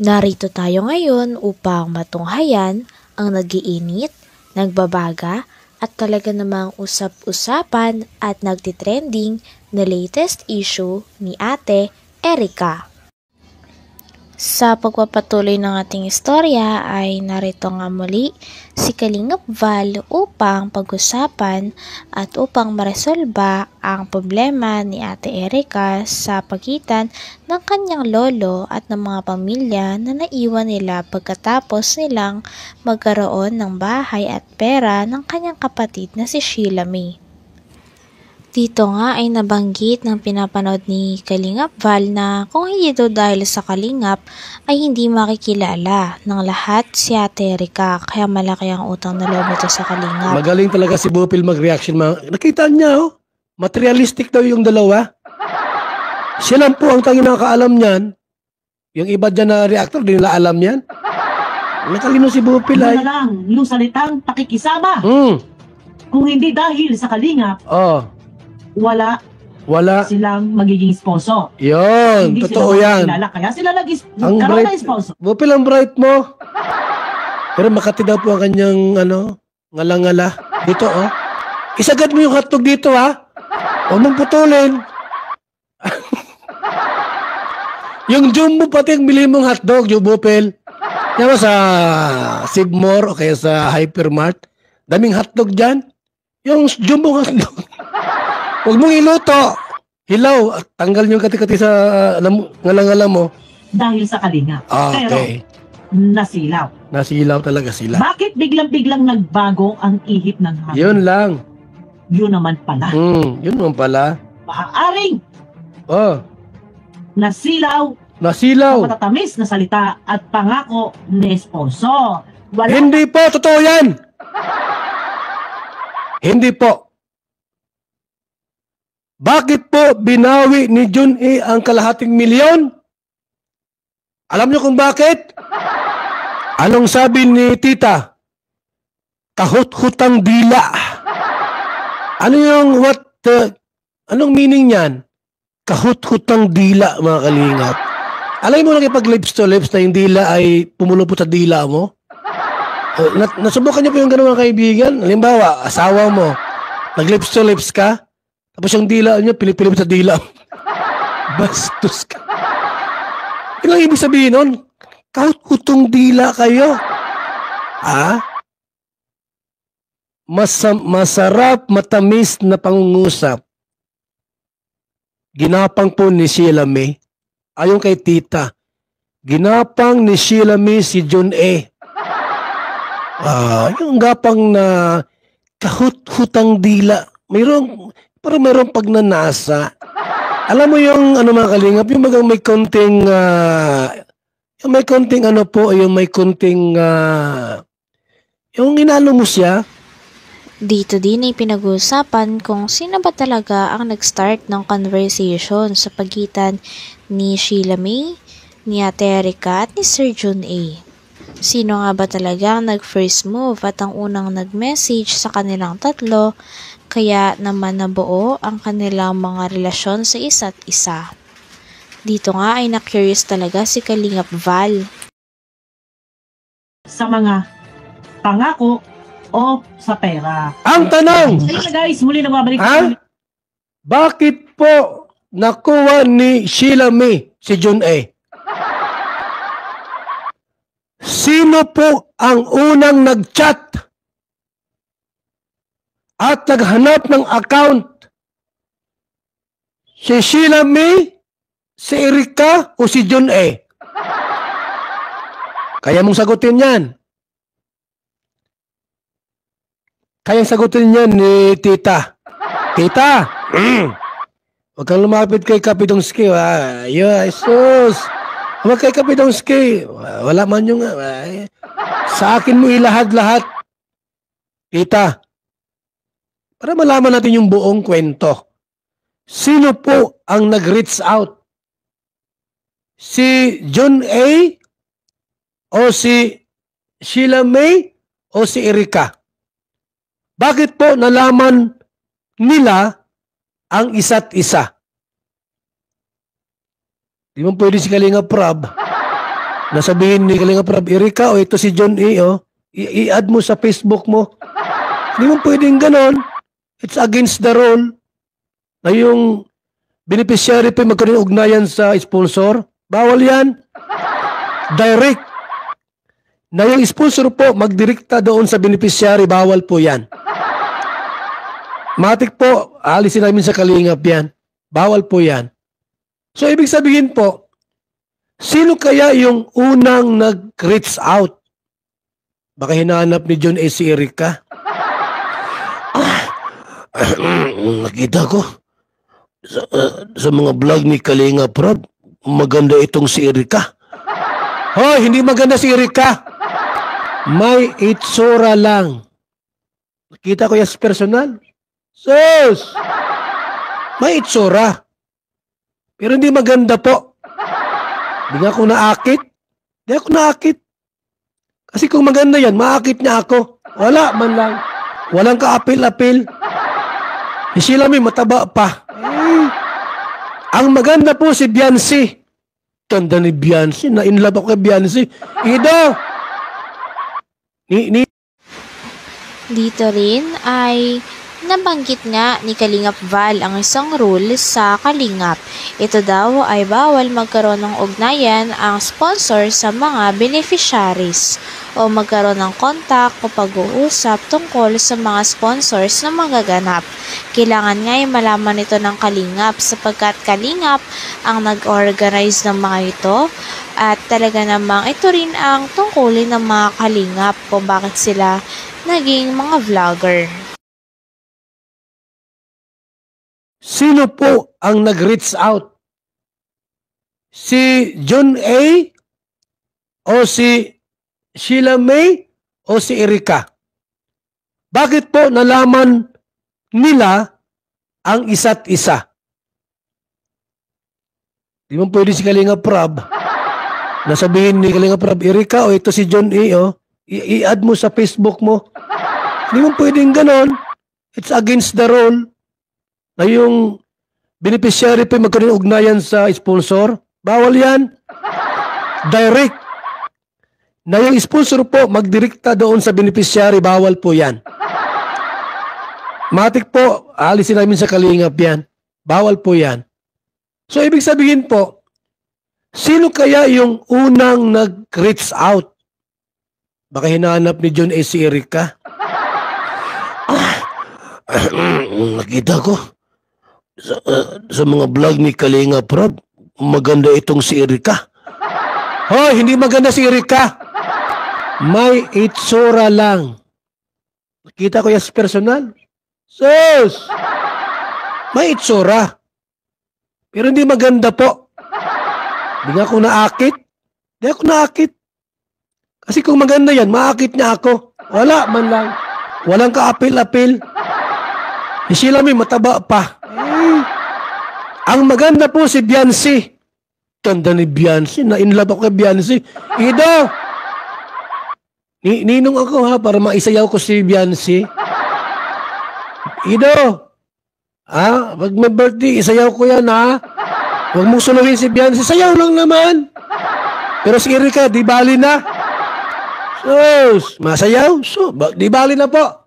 Narito tayo ngayon upang matunghayan ang nagiinit, nagbabaga at talaga namang usap-usapan at nagtitrending na latest issue ni Ate Erica. Sa pagpapatuloy ng ating istorya ay narito nga muli si Kalingap Val upang pag-usapan at upang maresolba ang problema ni Ate Erica sa pagitan ng kanyang lolo at ng mga pamilya na naiwan nila pagkatapos nilang magkaroon ng bahay at pera ng kanyang kapatid na si Sheila May. Dito nga ay nabanggit ng pinapanood ni Kalingap Val na kung hindi daw dahil sa Kalingap ay hindi makikilala ng lahat si Ate Erica, kaya malaki ang utang na loob nito sa Kalingap. Magaling talaga si Bupil mag-reaction. Nakita niya, materialistic daw yung dalawa. Siya lang po ang tanging nakakaalam niyan. Yung iba dyan na reactor, di nila alam yan. Nakalino si Bupil ay. Ano na lang, yung salitang pakikisama. Kung hindi dahil sa Kalingap, wala silang magiging sponsor. Yun, hindi totoo sila yan. Kaya sila nagkaroon ng sponsor. Bupil, ang bright mo. Pero Makati daw po ang kanyang, ngala-ngala. Dito, Isagad mo yung hotdog dito, Huwag mong putulin. Yung jumbo pati ang bili mong hotdog, yung Bupil. Yan mo sa Sibmore o kaya sa Hypermart. Daming hotdog dyan. Yung jumbo hotdog. Huwag mong iluto. Hilaw. Tanggal yung kati-kati sa ngalang-ngala mo. Dahil sa Kalingap. Okay. Pero, nasilaw. Nasilaw talaga sila. Bakit biglang-biglang nagbago ang ihip ng hangin? Yun lang. Yun naman pala. Yun naman pala. Maaaring Nasilaw. ang matatamis na salita at pangako ni sponsor. Hindi po. Totoo yan. Hindi po. Bakit po binawi ni Jun E ang kalahating milyon? Alam niyo kung bakit? Anong sabi ni tita? Kahut-hutang dila. Ano yung anong meaning niyan? Kahut-hutang dila, mga kalingap. Alam mo nakipag lips to lips na yung dila ay pumulupot sa dila mo? Nasubukan niyo po yung ganun mga kaibigan? Halimbawa, asawa mo, nag lips to lips ka, tapos yung dila niya, pilip-pilip sa dila. Bastos ka. Ano ang ibig sabihin nun? Kahut-hutong dila kayo. Masarap, matamis na pangungusap. Ginapang po ni Sheila May. Ayon kay tita, ginapang ni Sheila May si Jun E. Yung gapang na kahut-hutang dila. Mayroong pagnanasa. Alam mo yung mga kalingap, yung may konting yung inano mo siya. Dito din ay pinag-uusapan kung sino ba talaga ang nag-start ng conversation sa pagitan ni Sheila May, ni Ate Erica at ni Sir Jun A. Sino nga ba talaga ang nag-first move at ang unang nag-message sa kanilang tatlo, kaya naman nabuo ang kanilang mga relasyon sa isa't isa. Dito nga ay na-curious talaga si Kalingap Val. Sa mga pangako o sa pera. Ang tanong! Ayun na guys, muli nagbabalik. Bakit po nakuha ni Sheila May si Jun A? Sino po ang unang nag-chat at naghanap ng account? Si Sheila May, si Erica o si Jun A? Kaya mong sagutin yan. Kayang sagutin yan ni tita. Tita! Huwag kang lumapit kay Kapitongski. Jesus! Huwag kay Kapitongski. Wala man yung... sa akin mo ilahad-lahat. Tita, para malaman natin yung buong kwento. Sino po ang nag-reach out? Si Jun A? O si Sheila May? O si Erica? Bakit po nalaman nila ang isa't isa? Di mo pwede si Kalinga Prab. nasabihin ni Kalinga Prab, Erika, ito si John A, i-add mo sa Facebook mo. Hindi mo pwedeng ganon. It's against the rule na yung beneficiary pa magkaroon ugnayan sa sponsor. Bawal yan. Direct. Na yung sponsor po magdirekta doon sa beneficiary, bawal po yan. Matik po, alisin namin sa Kalingap yan. Bawal po yan. So, ibig sabihin po, sino kaya yung unang nag-reach out? Baka hinahanap ni John A. si Erika. Nakita ko sa mga vlog ni Kalinga Prab, maganda itong si Erika. Hoy, hindi maganda si Erika. May itsura lang. Nakita ko yung personal. Sus! May itsura. Pero hindi maganda po. Hindi ako naakit. Hindi ako naakit. Kasi kung maganda yan, maakit niya ako. Wala man lang. Walang kaapil-apil. Sila may mataba pa. Ang maganda po si Biancy. Tanda ni Biancy. Na-inlove ako kay Biancy. Ido! Dito rin ay nabanggit nga ni Kalingap Val ang isang rule sa Kalingap. Ito daw ay bawal magkaroon ng ugnayan ang sponsor sa mga beneficiaries o magkaroon ng kontak o pag-uusap tungkol sa mga sponsors na magaganap. Kailangan nga ay malaman ito ng Kalingap sapagkat Kalingap ang nag-organize ng mga ito at talaga namang ito rin ang tungkulin ng mga Kalingap kung bakit sila naging mga vlogger. Sino po ang nag-reach out? Si John A. o si Sheila May o si Erika? Bakit po nalaman nila ang isa't isa? Di mo pwede si Kalinga Prab. Nasabihin ni Kalinga Prab, Erika, ito si John A, i-add mo sa Facebook mo. Hindi mo pwedeng ganon. It's against the rule na yung beneficiary pa magkaroon ugnayan sa sponsor. Bawal yan. Direct. Na yung sponsor po magdirekta doon sa beneficiary, bawal po yan. Matik po, alisin namin sa Kalingap yan. Bawal po yan. So, ibig sabihin po, sino kaya yung unang nag-reach out? Baka hinahanap ni John A. si Erika. Nakita ko sa mga vlog ni Kalinga Prab, maganda itong si Erika. Hoy, hindi maganda si Erika. May itsura lang. Nakita ko yung personal. Sus! May itsura. Pero hindi maganda po. Hindi ako naakit. Hindi ako naakit. Kasi kung maganda yan, maakit niya ako. Wala man lang. Walang kaapil-apil. Sila may mataba pa. Ang maganda po si Biancy. Tanda ni Biancy. Na-inlove ako kay Biancy. Ido! Ninong ako ha, para maisayaw ko si Biancy. Ido! Ha? Pag may birthday, isayaw ko yan ha. Huwag mong suluhin si Biancy. Sayaw lang naman. Pero si Erika, di bali na. Sus! Masayaw? So, di bali na po.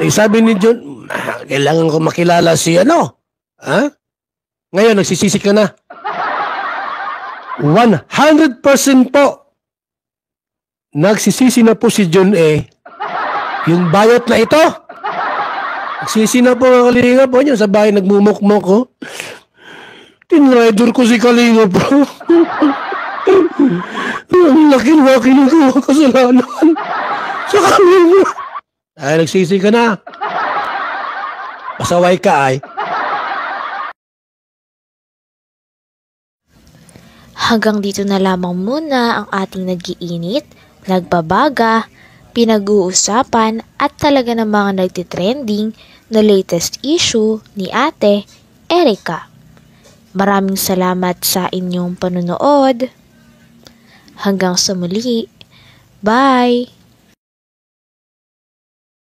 Sabi ni John, kailangan ko makilala si ano. Ha? Ngayon, nagsisisi ka na. 100% po. Nagsisisi na po si John A. Yung bayot na ito. Nagsisi na po ang Kalinga po niya. Sa bahay nagmumukmok ko. Tinrider ko si Kalinga po. Ang laki-laki ng gawa kasalanan. Sa Kalinga. Ay, nagsisi ka na. Pasaway ka ay. Hanggang dito na lamang muna ang ating nag-iinit, nagbabaga, pinag-uusapan at talaga namang nagtitrending na latest issue ni Ate Erika. Maraming salamat sa inyong panunood. Hanggang sa muli. Bye!